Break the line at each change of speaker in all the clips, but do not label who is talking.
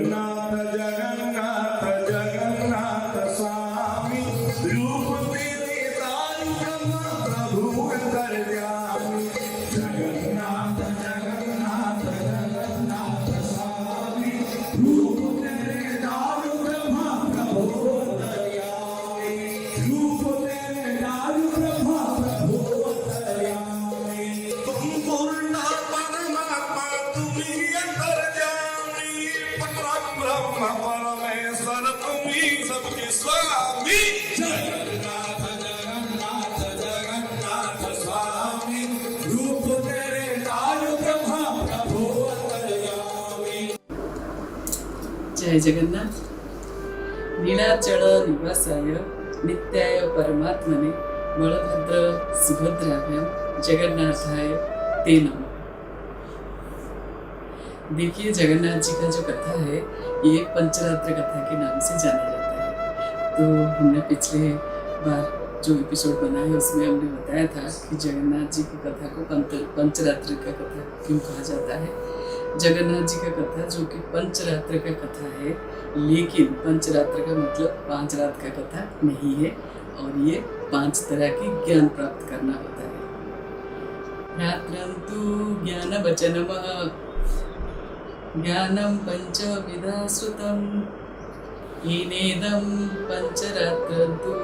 जगन्नाथ जगन्नाथ जगन्नाथ स्वामी रूप तेरे दारू ब्रह्म प्रभु अंतर्यामी जगन्नाथ जगन्नाथ जगन्नाथ स्वामी रूप तेरे दारू ब्रह्म प्रभु अंतर्यामी रूप तेरे दारू ब्रह्म प्रभु अंतर्यामी तुम पूर्ण परमात्मा तुम्ही अंतर्यामी ब्रह्म परमेश्वर तुम्ही सबके स्वामी जगन्नाथ जगन्नाथ जगन्नाथ स्वामी रूप तेरे दारू ब्रह्म प्रभु अंतर्यामी।
जय जगन्नाथ। नीलाचल निवासाय नित्याय परमात्मने बलभद्र सुभद्राभ्याम जगन्नाथाय ते नमः। देखिए, जगन्नाथ जी का जो कथा है ये पंचरात्र कथा के नाम से जाना जाता है। तो हमने पिछले बार जो एपिसोड बनाया उसमें हमने बताया था कि जगन्नाथ जी की कथा को पंचरात्र का कथा क्यों कहा जाता है। जगन्नाथ जी का कथा जो कि पंचरात्र का कथा है, लेकिन पंचरात्र का मतलब 5 रात का कथा नहीं है और ये 5 तरह की ज्ञान प्राप्त करना होता है। रात्रं तु ज्ञान वचनम ज्ञानं पंचविधा श्रुतम् येनेदं पंचरात्रं तु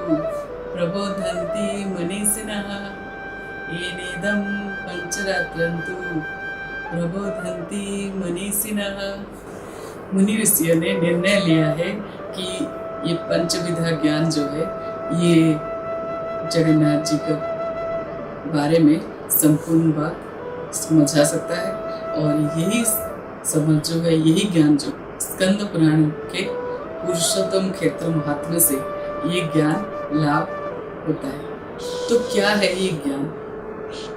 प्रबोधन्ति मनीषिणः येनेदं पंचरात्रं तु प्रबोधन्ति मनीषिणः। मुनि ऋषियों ने निर्णय लिया है कि ये पंचविधा ज्ञान जो है ये जगन्नाथ जी के बारे में संपूर्ण बात समझा सकता है और यही समझ जो है, यही ज्ञान जो स्कंद पुराण के पुरुषोत्तम क्षेत्र महात्म्य से ये ज्ञान लाभ होता है। तो क्या है ये ज्ञान?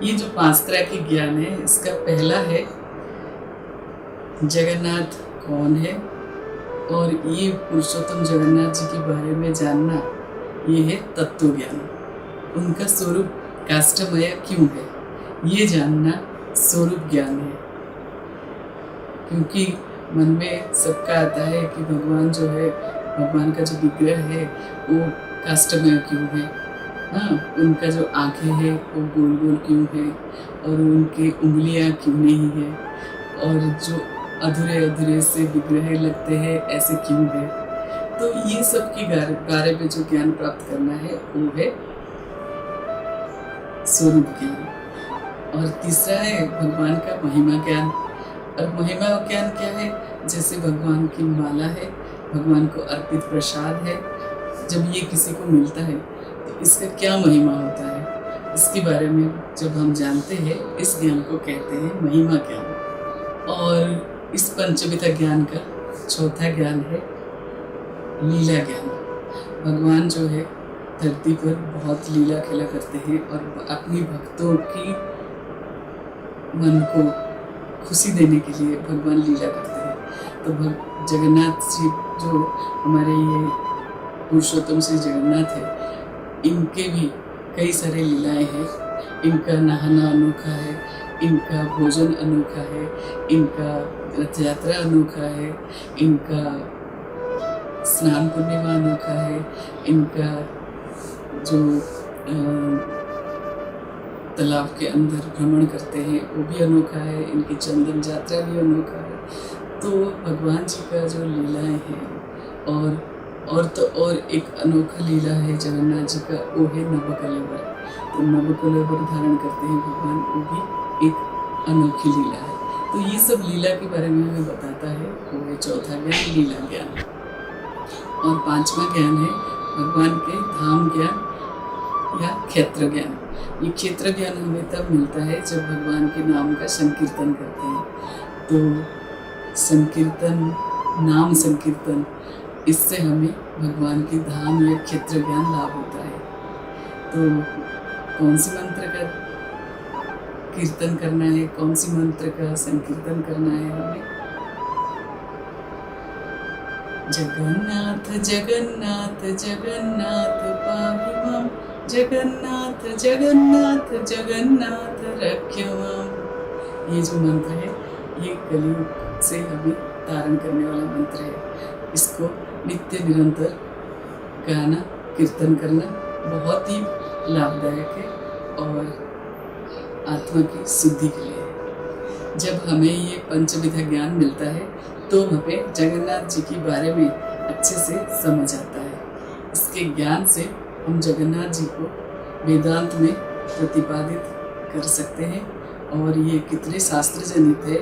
ये जो 5 तरह के ज्ञान है, इसका पहला है जगन्नाथ कौन है, और ये पुरुषोत्तम जगन्नाथ जी के बारे में जानना ये है तत्व ज्ञान। उनका स्वरूप काष्ठमय क्यों है ये जानना स्वरूप ज्ञान है। क्योंकि मन में सबका आता है कि भगवान जो है, भगवान का जो विग्रह है वो काष्ठमय क्यों है, हाँ, उनका जो आँखें हैं वो गोल गोल क्यों है और उनके उंगलियाँ क्यों नहीं है और जो अधूरे अधूरे से विग्रह लगते हैं ऐसे क्यों है। तो ये सब के बारे में जो ज्ञान प्राप्त करना है वो है स्वरूप ज्ञान। और तीसरा है भगवान का महिमा ज्ञान। और महिमा ज्ञान क्या है? जैसे भगवान की माला है, भगवान को अर्पित प्रसाद है, जब ये किसी को मिलता है तो इसका क्या महिमा होता है, इसके बारे में जब हम जानते हैं, इस ज्ञान को कहते हैं महिमा ज्ञान। और इस पंचविधा ज्ञान का चौथा ज्ञान है लीला ज्ञान। भगवान जो है धरती पर बहुत लीला खेला करते हैं और अपनी भक्तों की मन को खुशी देने के लिए भगवान लीला करते हैं। तो जगन्नाथ जी जो हमारे ये पुरुषोत्तम श्री जगन्नाथ है, इनके भी कई सारे लीलाएं हैं। इनका नहाना अनोखा है, इनका भोजन अनोखा है, इनका रथ यात्रा अनोखा है, इनका स्नान पूर्णिमा अनोखा है, इनका जो तालाब के अंदर भ्रमण करते हैं वो भी अनोखा है, इनकी चंदन यात्रा भी अनोखा है। तो भगवान जी का जो लीलाएं हैं, और तो और एक अनोखा लीला है जगन्नाथ जी का, वो है नवकलेवर। तो नवकलेवर धारण करते हैं भगवान, वो भी एक अनोखी लीला है। तो ये सब लीला के बारे में हमें बताता है, वो है चौथा ज्ञान लीला ज्ञान। और 5वां ज्ञान है भगवान के धाम ज्ञान या क्षेत्र ज्ञान। ये क्षेत्र ज्ञान हमें तब मिलता है जब भगवान के नाम का संकीर्तन करते हैं। तो संकीर्तन, नाम संकीर्तन, इससे हमें भगवान के धाम या क्षेत्र ज्ञान लाभ होता है। तो कौन सी मंत्र का कीर्तन करना है, कौन सी मंत्र का संकीर्तन करना है हमें? जगन्नाथ जगन्नाथ जगन्नाथ पाहि मां, जगन्नाथ जगन्नाथ जगन्नाथ रक्ष मां। ये जो मंत्र है ये कलयुग से हमें तारण करने वाला मंत्र है। इसको नित्य निरंतर गाना, कीर्तन करना बहुत ही लाभदायक है और आत्मा की शुद्धि के लिए है। जब हमें ये पंचविधा ज्ञान मिलता है तो हमें जगन्नाथ जी के बारे में अच्छे से समझ आता है। इसके ज्ञान से हम जगन्नाथ जी को वेदांत में प्रतिपादित कर सकते हैं और ये कितने शास्त्र जनित है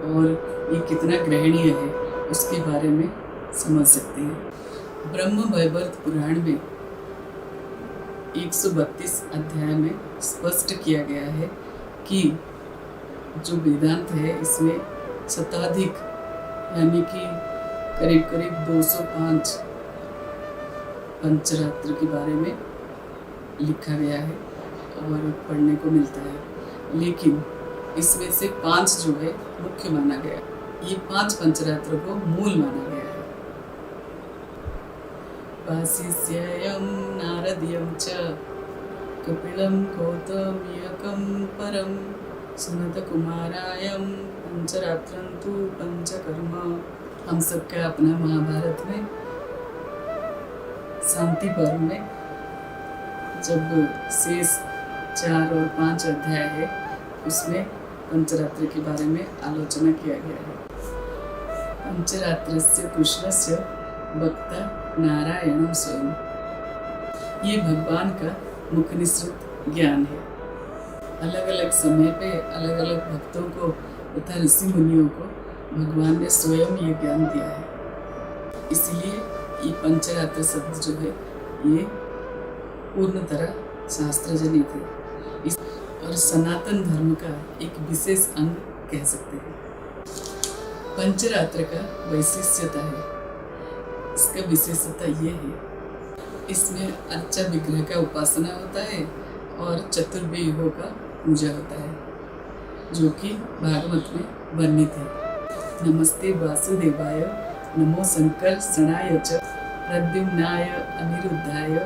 और ये कितना ग्रहणीय है उसके बारे में समझ सकते हैं। ब्रह्म वैवर्त पुराण में 132 अध्याय में स्पष्ट किया गया है कि जो वेदांत है इसमें शताधिक यानी कि करीब करीब 205 पंचरात्र के बारे में लिखा गया है और पढ़ने को मिलता है, लेकिन इसमें से 5 जो है मुख्य माना गया। ये 5 पंचरात्र को मूल माना गया है। वासिष्ठ्यं नारदीयं च कपिलं गौतमीयकं परं सनतकुमारायं पंचरात्रं तु पंचकर्म। हम सबका अपना महाभारत में शांति पर्व में जब शेष 4 और 5 अध्याय है उसमें पंचरात्र के बारे में आलोचना किया गया है। पंचरात्रस्य कृष्णस्य वक्ता नारायणं स्वयं। ये भगवान का मुख निसृत ज्ञान है। अलग अलग समय पे अलग अलग भक्तों को तथा ऋषि मुनियों को भगवान ने स्वयं ये ज्ञान दिया है। इसलिए ये पंचरात्र शब्द जो है ये पूर्ण तरह शास्त्र जनित है और सनातन धर्म का एक विशेष अंग कह सकते हैं। पंचरात्र का वैशिष्ट्यता है, इसका विशेषता ये है, इसमें अर्चा विग्रह का उपासना होता है और चतुर्व्यूहों का पूजा होता है जो कि भागवत में वर्णित है। नमस्ते वासुदेवाय नमो शंकर शणाय च प्रद्युम्नाय अनिरुद्धाय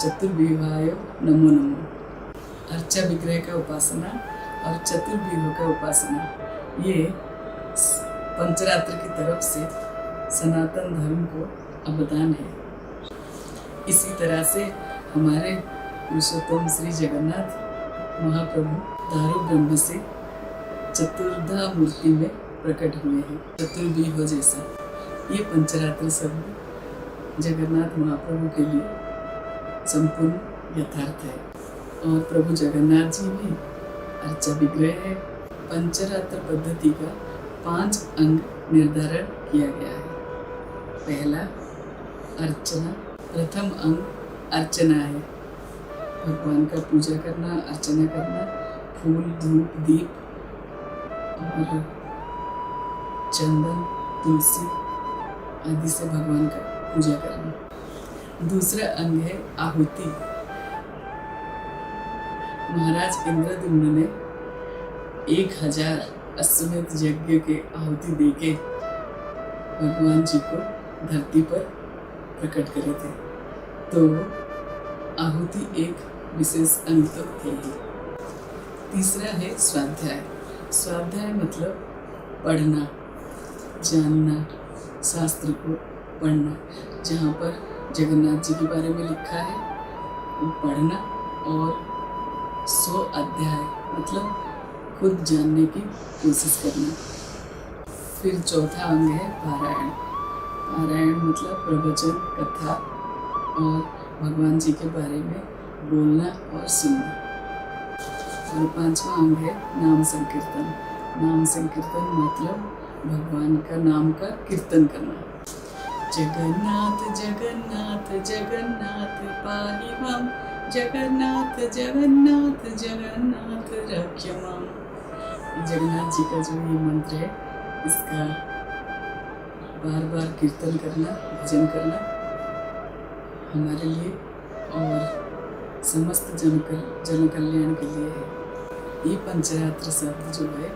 चतुर्व्यूहाय नमो नमो। अर्चा विग्रह का उपासना और चतुर्व्यूह का उपासना ये पंचरात्र की तरफ से सनातन धर्म को अवदान है। इसी तरह से हमारे पुरुषोत्तम श्री जगन्नाथ महाप्रभु दारु ब्रह्म से चतुर्धा मूर्ति में प्रकट हुए हैं, चतुर्व्यूह जैसा। ये पंचरात्र शब्द जगन्नाथ महाप्रभु के लिए संपूर्ण यथार्थ है और प्रभु जगन्नाथ जी भी अर्चा विग्रह है। पंचरात्र पद्धति का 5 अंग निर्धारण किया गया है। पहला अर्चना, प्रथम अंग अर्चना है, भगवान का पूजा करना, अर्चना करना, फूल धूप दीप और चंदन तुलसी आदि से भगवान का पूजा करना। दूसरा अंग है आहुति। महाराज इंद्रद्युम्न ने 1000 अश्वमेध यज्ञ के आहुति देके भगवान जी को धरती पर प्रकट करे थे, तो आहुति एक विशेष अंग तो है ही। तीसरा है स्वाध्याय। स्वाध्याय मतलब पढ़ना, जानना, शास्त्र को पढ़ना। जहाँ पर जगन्नाथ जी के बारे में लिखा है वो पढ़ना और 100 अध्याय मतलब खुद जानने की कोशिश करना। फिर चौथा अंग है पारायण। पारायण मतलब प्रवचन, कथा और भगवान जी के बारे में बोलना और सुनना। और 5वां अंग है नाम संकीर्तन। नाम संकीर्तन मतलब भगवान का नाम का कीर्तन करना। जगन्नाथ जगन्नाथ जगन्नाथ पाहि मां, जगन्नाथ जगन्नाथ जगन्नाथ रक्ष मां। जगन्नाथ जी का जो ये मंत्र है इसका बार बार कीर्तन करना, भजन करना हमारे लिए और समस्त जन कल्याण के लिए है। ये पंचरात्र शब्द जो है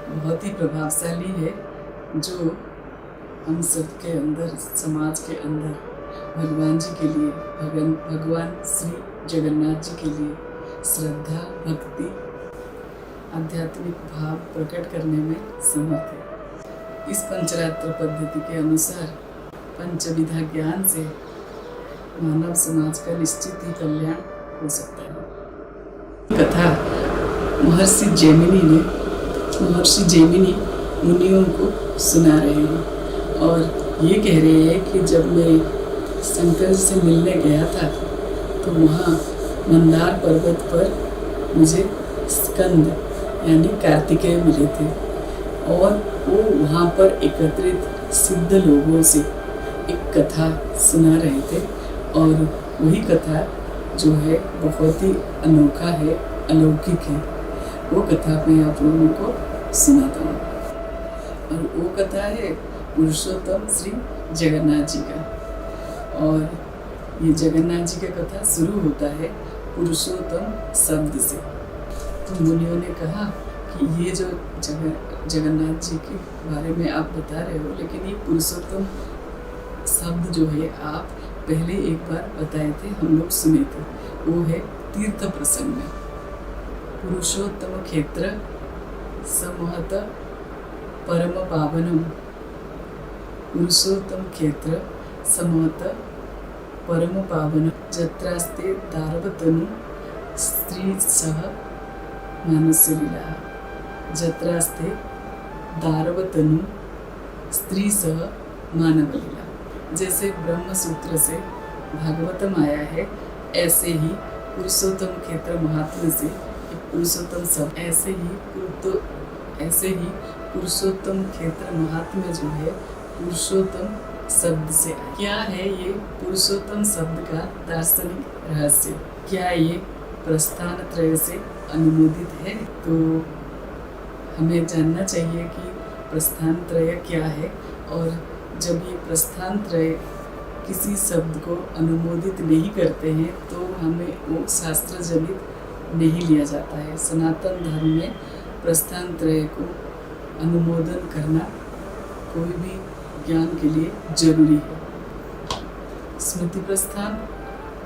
बहुत ही प्रभावशाली है, जो हम सबके अंदर, समाज के अंदर भगवान जी के लिए, भगवान श्री जगन्नाथ जी के लिए श्रद्धा, भक्ति, आध्यात्मिक भाव प्रकट करने में समर्थ है। इस पंचरात्र पद्धति के अनुसार पंचविधा ज्ञान से मानव समाज का निश्चित ही कल्याण हो सकता है। कथा महर्षि जैमिनी मुनियों को सुना रहे हैं और ये कह रहे हैं कि जब मैं शंकर से मिलने गया था तो वहाँ मंदार पर्वत पर मुझे स्कंद यानी कार्तिकेय मिले थे और वो वहाँ पर एकत्रित सिद्ध लोगों से एक कथा सुना रहे थे और वही कथा जो है बहुत ही अनोखा है, अलौकिक है। वो कथा मैं आप लोगों को सुनाता हूँ और वो कथा है पुरुषोत्तम श्री जगन्नाथ जी का। और ये जगन्नाथ जी का कथा शुरू होता है पुरुषोत्तम शब्द से। तो मुनियों ने कहा कि ये जो जगन्नाथ जी के बारे में आप बता रहे हो, लेकिन ये पुरुषोत्तम शब्द जो है आप पहले एक बार बताए थे, हम लोग सुने थे। वो है तीर्थ प्रसंग में पुरुषोत्तम क्षेत्र समहत परम पावनम। पुरुषोत्तम क्षेत्र समहत परम पावनम जत्रास्ते दारवतनु स्त्री सह मानस्य लीला। जत्रास्ते दारवतनु स्त्री सह मानव लीला। जैसे ब्रह्म सूत्र से भागवतम आया है, ऐसे ही पुरुषोत्तम क्षेत्र महात्म्य से पुरुषोत्तम सब ऐसे ही पुरुषोत्तम क्षेत्र महात्म्य जो है पुरुषोत्तम शब्द से। क्या है ये पुरुषोत्तम शब्द का दार्शनिक रहस्य? क्या ये प्रस्थान त्रय से अनुमोदित है? तो हमें जानना चाहिए कि प्रस्थान त्रय क्या है, और जब ये प्रस्थान त्रय किसी शब्द को अनुमोदित नहीं करते हैं तो हमें वो शास्त्र जनित नहीं लिया जाता है। सनातन धर्म में प्रस्थान त्रय को अनुमोदन करना कोई भी ज्ञान के लिए जरूरी है। स्मृति प्रस्थान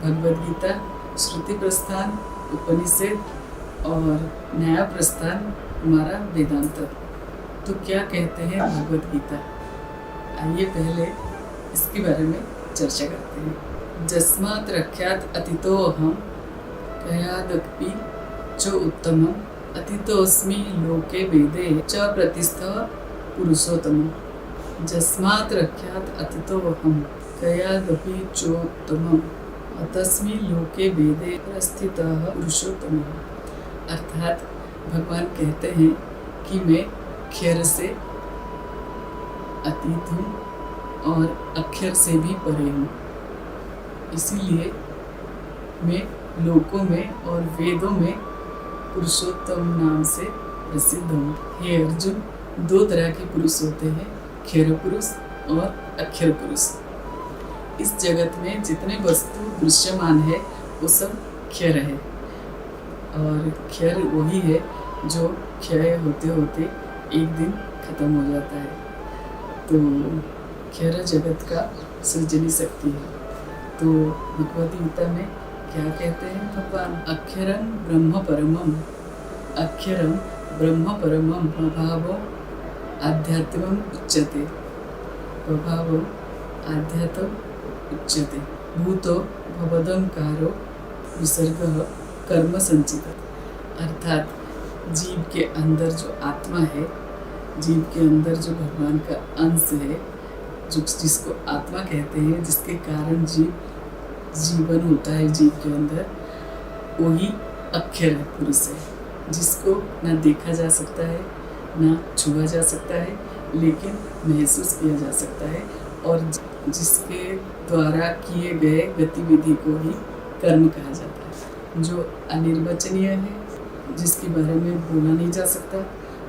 भगवद गीता, श्रुति प्रस्थान उपनिषद और न्याय प्रस्थान हमारा वेदांत। तो क्या कहते हैं भगवद गीता? आइए पहले इसके बारे में चर्चा करते हैं। जस्मात् रख्यात अतितो अहम कयादपि च उत्तमम अतितोऽस्मि लोके वेदे च प्रतिष्ठः पुरुषोत्तमम्। जस्मात् रख्यात अतितो अहम कयादपि चोत्तमम् अतस्मि लोके वेदे प्रतिष्ठः पुरुषोत्तमम्। अर्थात भगवान कहते हैं कि मैं क्षर से अतीत हूँ और अक्षर से भी परे हूँ, इसीलिए मैं लोकों में और वेदों में पुरुषोत्तम नाम से प्रसिद्ध हूँ। हे अर्जुन, दो तरह के पुरुष होते हैं, क्षर पुरुष और अक्षर पुरुष। इस जगत में जितने वस्तु दृश्यमान है वो सब क्षर है, और क्षर वही है जो क्षय होते होते एक दिन खत्म हो जाता है। तो क्षर जगत का सृजनी शक्ति है। तो भगवद गीता में क्या कहते हैं भगवान? अक्षरं ब्रह्म परमम, अक्षरं ब्रह्म परमम प्रभावो आध्यात्मम उच्यते, प्रभावो आध्यात्म उच्यते, भूतो भवदंकारो विसर्गः कर्म संचित। अर्थात जीव के अंदर जो आत्मा है, जीव के अंदर जो भगवान का अंश है, जो जिसको आत्मा कहते हैं, जिसके कारण जीवन होता है जीव के अंदर, वही अक्षर है, पुरुष है, जिसको ना देखा जा सकता है, ना छुआ जा सकता है, लेकिन महसूस किया जा सकता है, और जिसके द्वारा किए गए गतिविधि को ही कर्म कहा जाता है। जो अनिर्वचनीय है, जिसके बारे में बोला नहीं जा सकता,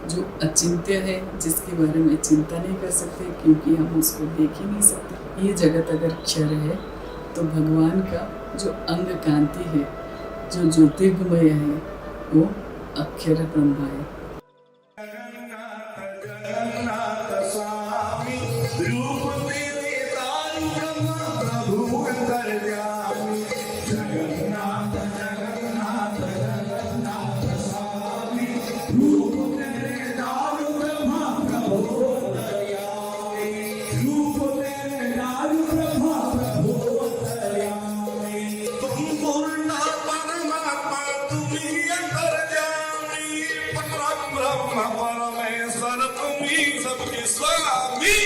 जो अचिंत्य है, जिसके बारे में चिंता नहीं कर सकते क्योंकि हम उसको देख ही नहीं सकते। ये जगत अगर क्षर है तो भगवान का जो अंग कांति है, जो ज्योतिर्गमय है, वो अक्षर ब्रह्म है।
जगन्नाथ स्वामी रूप तेरे दारू ब्रह्म प्रभु अंतर्यामी। जगन्नाथ जगन्नाथ जगन्नाथ स्वामी रूप तेरे दारू ब्रह्म प्रभु अंतर्यामी। तुम्ही सबके स्वामी